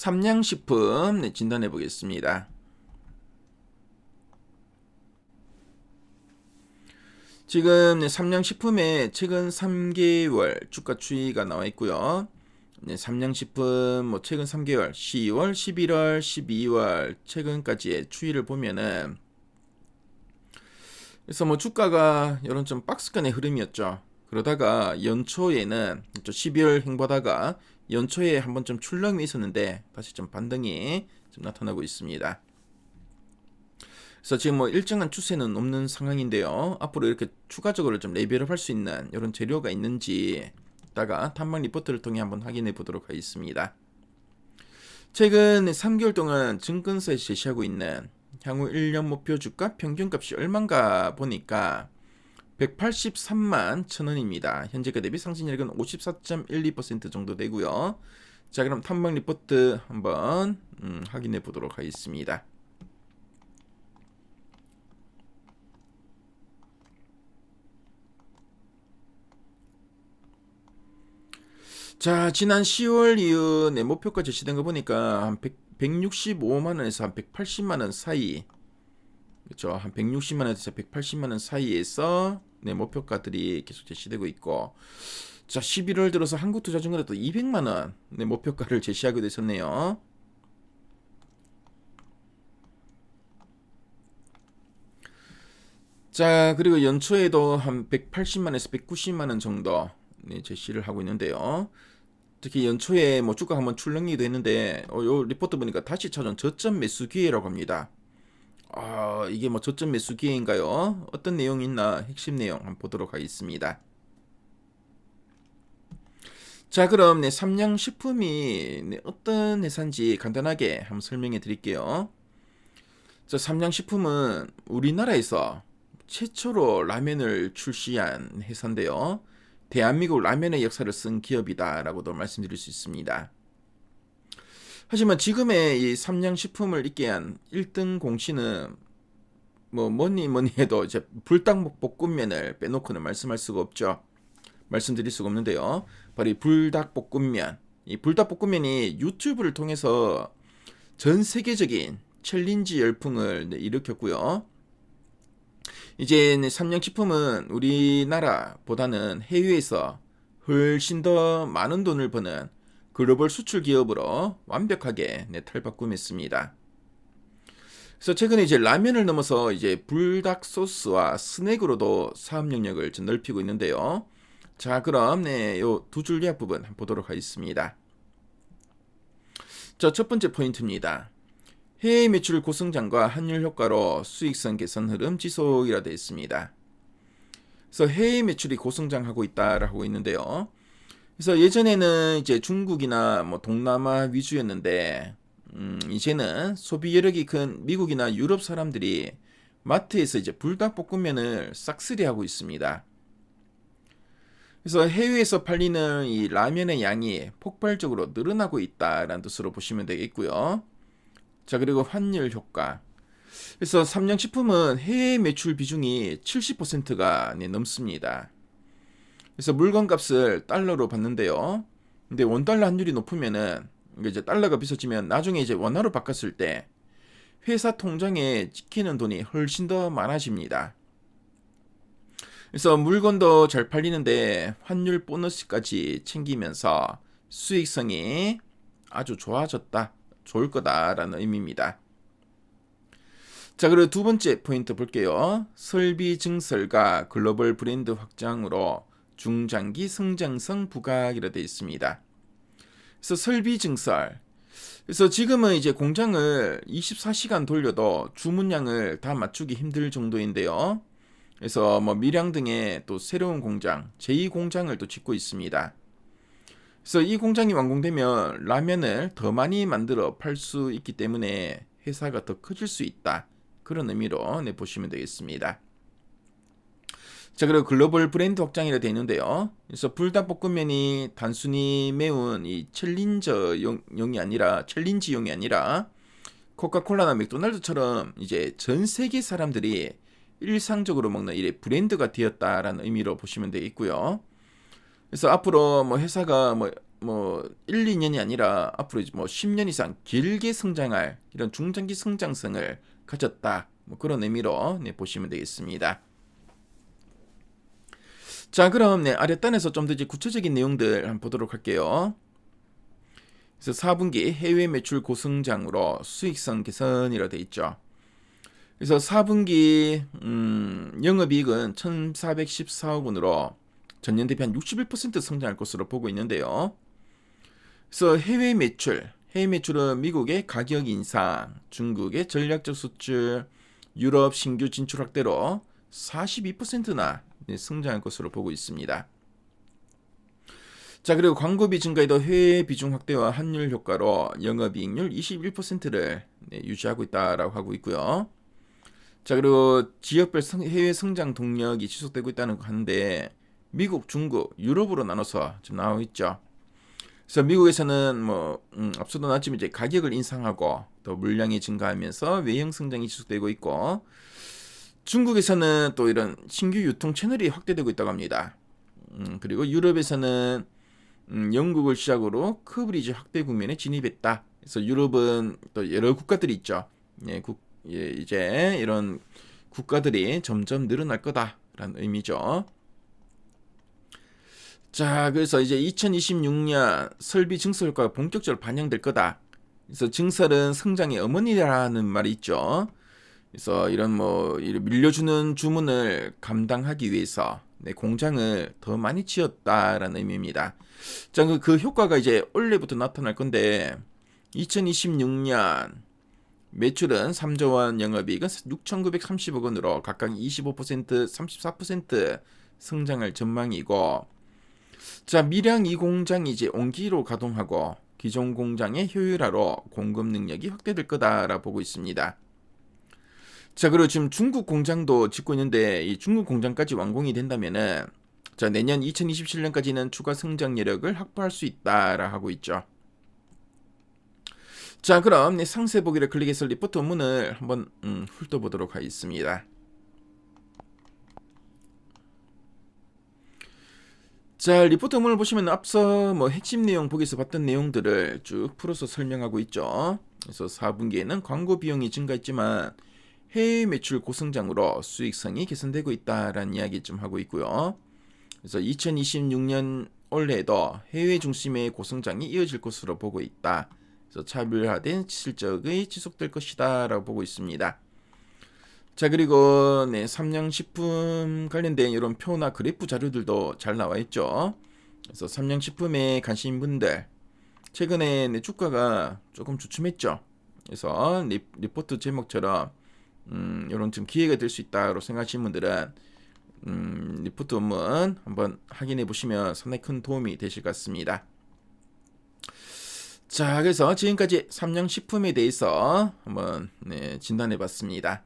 삼양식품 진단해 보겠습니다. 지금 삼양식품의 최근 3개월 주가 추이가 나와 있고요. 삼양식품 최근 3개월 10월, 11월, 12월 최근까지의 추이를 보면은 그래서 주가가 이런 좀 박스권의 흐름이었죠. 그러다가 연초에는 12월 행보다가 연초에 한번 좀 출렁이 있었는데 다시 좀 반등이 좀 나타나고 있습니다. 그래서 지금 일정한 추세는 없는 상황인데요. 앞으로 이렇게 추가적으로 좀 레벨업 할 수 있는 이런 재료가 있는지 이따가 탐방 리포트를 통해 한번 확인해 보도록 하겠습니다. 최근 3개월 동안 증권사에서 제시하고 있는 향후 1년 목표 주가 평균값이 얼마인가 보니까 183만 1,000원입니다. 현재가 대비 상승률은 54.12% 정도 되고요. 자, 그럼 탐방 리포트 한번 확인해 보도록 하겠습니다. 자, 지난 10월 이후 목표가 제시된 거 보니까 한 165만 원에서 한 180만 원 사이, 그렇죠? 한 160만 원에서 180만 원 사이에서 목표가들이 계속 제시되고 있고, 자, 11월 들어서 한국투자증권에 또 200만 원 목표가를 제시하게 되셨네요. 자, 그리고 연초에도 한 180만에서 190만 원 정도 제시를 하고 있는데요. 특히 연초에 주가 한번 출렁이기도 했는데 요 리포트 보니까 다시 찾아온 저점 매수 기회라고 합니다. 이게 저점 매수 기회인가요? 어떤 내용이 있나 핵심 내용 한번 보도록 하겠습니다. 자, 그럼 삼양식품이 어떤 회사인지 간단하게 한번 설명해 드릴게요. 자, 삼양식품은 우리나라에서 최초로 라면을 출시한 회사인데요. 대한민국 라면의 역사를 쓴 기업이다라고도 말씀드릴 수 있습니다. 하지만 지금의 이 삼양식품을 있게 한 1등 공신은 뭐니 해도 이제 불닭볶음면을 빼놓고는 말씀할 수가 없죠. 말씀드릴 수가 없는데요. 바로 이 불닭볶음면. 이 불닭볶음면이 유튜브를 통해서 전 세계적인 챌린지 열풍을 일으켰고요. 이제 삼양식품은 우리나라보다는 해외에서 훨씬 더 많은 돈을 버는 글로벌 수출 기업으로 완벽하게 탈바꿈했습니다. 그래서 최근에 이제 라면을 넘어서 이제 불닭 소스와 스낵으로도 사업 영역을 좀 넓히고 있는데요. 자, 그럼 요 두 줄기 앞 부분 한번 보도록 하겠습니다. 자, 첫 번째 포인트입니다. 해외 매출 고성장과 환율 효과로 수익성 개선 흐름 지속이라 되어 있습니다. 그래서 해외 매출이 고성장하고 있다라고 있는데요. 그래서 예전에는 이제 중국이나 동남아 위주였는데 이제는 소비 여력이 큰 미국이나 유럽 사람들이 마트에서 이제 불닭볶음면을 싹쓸이하고 있습니다. 그래서 해외에서 팔리는 이 라면의 양이 폭발적으로 늘어나고 있다라는 뜻으로 보시면 되겠고요. 자, 그리고 환율 효과. 그래서 삼양식품은 해외 매출 비중이 70%가 넘습니다. 그래서 물건값을 달러로 받는데요. 근데 원달러 환율이 높으면은 이제 달러가 비싸지면 나중에 이제 원화로 바꿨을 때 회사 통장에 찍히는 돈이 훨씬 더 많아집니다. 그래서 물건도 잘 팔리는데 환율 보너스까지 챙기면서 수익성이 아주 좋아졌다, 좋을 거다라는 의미입니다. 자, 그리고 두 번째 포인트 볼게요. 설비 증설과 글로벌 브랜드 확장으로 중장기 성장성 부각이라 되어 있습니다. 그래서 설비 증설. 그래서 지금은 이제 공장을 24시간 돌려도 주문량을 다 맞추기 힘들 정도인데요. 그래서 밀양 등의 또 새로운 공장, 제2공장을 또 짓고 있습니다. 그래서 이 공장이 완공되면 라면을 더 많이 만들어 팔 수 있기 때문에 회사가 더 커질 수 있다. 그런 의미로 보시면 되겠습니다. 자, 그리고 글로벌 브랜드 확장이라 되어 있는데요. 그래서 불닭볶음면이 단순히 매운 이 챌린지용이 아니라 코카콜라나 맥도날드처럼 이제 전 세계 사람들이 일상적으로 먹는 이 브랜드가 되었다라는 의미로 보시면 되겠고요. 그래서 앞으로 회사가 뭐 1, 2년이 아니라 앞으로 이제 뭐 10년 이상 길게 성장할 이런 중장기 성장성을 가졌다. 뭐 그런 의미로 보시면 되겠습니다. 자, 그럼 아랫단에서 좀 더 이제 구체적인 내용들 한번 보도록 할게요. 그래서 4분기 해외 매출 고성장으로 수익성 개선이라 돼 있죠. 그래서 4분기 영업이익은 1,414억 원으로 전년 대비 한 61% 성장할 것으로 보고 있는데요. 그래서 해외 매출은 미국의 가격 인상, 중국의 전략적 수출, 유럽 신규 진출 확대로 42%나 성장할 것으로 보고 있습니다. 자, 그리고 광고비 증가에도 해외 비중 확대와 환율 효과로 영업이익률 21%를 유지하고 있다라고 하고 있고요. 자, 그리고 지역별 해외 성장 동력이 지속되고 있다는 거 하는데 미국, 중국, 유럽으로 나눠서 지금 나오고 있죠. 그래서 미국에서는 뭐 앞서도 나왔지만 이제 가격을 인상하고 또 물량이 증가하면서 외형 성장이 지속되고 있고, 중국에서는 또 이런 신규 유통 채널이 확대되고 있다고 합니다. 그리고 유럽에서는 영국을 시작으로 커브리지 확대 국면에 진입했다. 그래서 유럽은 또 여러 국가들이 있죠. 이제 이런 국가들이 점점 늘어날 거다라는 의미죠. 자, 그래서 이제 2026년 설비 증설 효과가 본격적으로 반영될 거다. 그래서 증설은 성장의 어머니라는 말이 있죠. 그래서 이런 뭐 밀려주는 주문을 감당하기 위해서 공장을 더 많이 지었다라는 의미입니다. 자, 그 효과가 이제 올해부터 나타날 건데 2026년 매출은 3조 원, 영업이익은 6,930억 원으로 각각 25%, 34% 성장할 전망이고, 자, 밀양 2공장이 이제 온기로 가동하고 기존 공장의 효율화로 공급 능력이 확대될 거다라고 보고 있습니다. 자, 그리고 지금 중국 공장도 짓고 있는데 이 중국 공장까지 완공이 된다면은 자, 내년 2027년까지는 추가 성장 여력을 확보할 수 있다라고 하고 있죠. 자, 그럼 상세 보기를 클릭해서 리포트 원문을 한번 훑어보도록 하겠습니다. 자, 리포트 원문을 보시면 앞서 뭐 핵심 내용 보기에서 봤던 내용들을 쭉 풀어서 설명하고 있죠. 그래서 4분기에는 광고 비용이 증가했지만 해외 매출 고성장으로 수익성이 개선되고 있다라는 이야기 좀 하고 있고요. 그래서 2026년 올해에도 해외 중심의 고성장이 이어질 것으로 보고 있다. 그래서 차별화된 실적이 지속될 것이다라고 보고 있습니다. 자, 그리고 삼양식품 관련된 이런 표나 그래프 자료들도 잘 나와 있죠. 그래서 삼양식품에 관심인 분들, 최근에 주가가 조금 주춤했죠. 그래서 리포트 제목처럼 이런 좀 기회가 될 수 있다고 생각하시는 분들은 리포트 원문 한번 확인해 보시면 상당히 큰 도움이 되실 것 같습니다. 자, 그래서 지금까지 삼양식품에 대해서 한번 진단해 봤습니다.